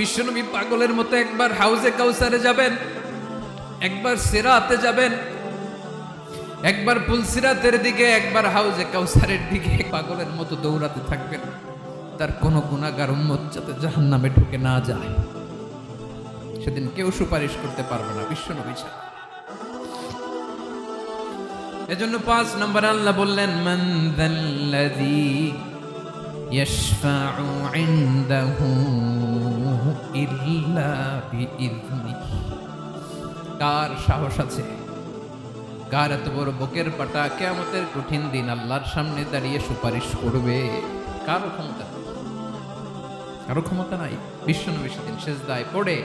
বিশ্বনবী পাগলের মতো একবার হাউজে কাউসারে যাবেন, একবার সিরাতে যাবেন, একবার পুলসিরাতের দিকে, একবার হাউজে কাউসারের দিকে পাগলের মতো দৌড়াতে থাকবেন। তার কোন গুনাহগার উম্মত যাতে জাহান্নামে ঢুকে না যায়, সেদিন কেউ সুপারিশ করতে পারবে না বিশ্বনবী ছাড়া। এজন্য 5 নম্বর আল্লাহ বললেন, মান যাল্লাযী ইয়াশফাউ ইনদাহু ইল্লা বিইযনিহি। কার সাহস আছে, কার এত বড় বুকের পাটা কিয়ামতের কঠিন দিন আল্লাহর সামনে দাঁড়িয়ে সুপারিশ করবে? কারো ক্ষমতা নেই, কারো ক্ষমতা নাই। বিশ্বনবী সেদিন সেজদায় পড়ে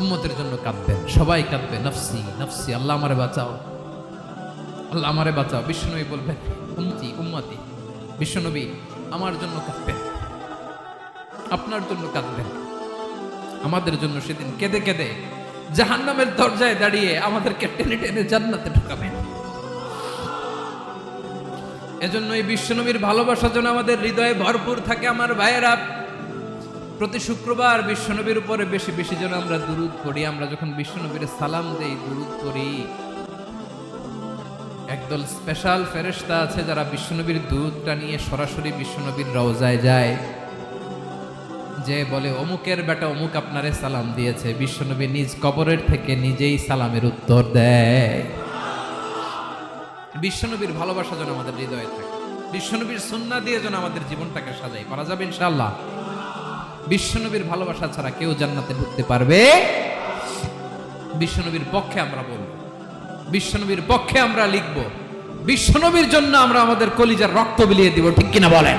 উম্মতের জন্য কাঁদবেন, সবাই কাঁদবে, নফসি নফসি, আল্লাহ আমারে বাঁচাও, আল্লাহ আমারে বাঁচাও। বিশ্বনবী বলবেন, উম্মতি উম্মতি। বিশ্বনবী আমার জন্য কাঁদবেন, আপনার জন্য কাঁদবেন, আমাদের জন্য সেদিন কেঁদে কেঁদে জাহান্নামের দরজায় দাঁড়িয়ে আমাদেরকে টেনে টেনে জান্নাতে ঢুকাবেন। এজন্য এই বিশ্বনবীর ভালোবাসা যেন আমাদের হৃদয়ে ভরপুর থাকে। আমার ভাইয়েরা, প্রতি শুক্রবার বিশ্বনবীর উপরে বেশি বেশি যেন আমরা দুরূদ পড়ি। আমরা যখন বিশ্বনবীর সালাম দেই, দুরূদ পড়ি, একদল স্পেশাল ফেরেশতা আছে যারা বিশ্বনবীর দুধটা নিয়ে সরাসরি বিশ্বনবীর রওজায় যায়, যে বলে অমুকের বেটা অমুক আপনারে সালাম দিয়েছে। বিশ্বনবী নিজ কবরের থেকে নিজেই সালামের উত্তর দেয়। বিশ্বনবীর ভালোবাসা যেন আমাদের হৃদয়ে থাকে, বিশ্বনবীর সুন্নাহ দিয়ে যেন আমাদের জীবনটাকে সাজাই, পারা যাবে ইনশাআল্লাহ। বিশ্বনবীর ভালোবাসা ছাড়া কেউ জান্নাতে ঢুকতে পারবে? বিশ্বনবীর পক্ষে আমরা বলব, বিশ্বনবীর পক্ষে আমরা লিখব, বিশ্বনবীর জন্য আমরা আমাদের কলিজার রক্ত বিলিয়ে দিব, ঠিক কিনা বলেন?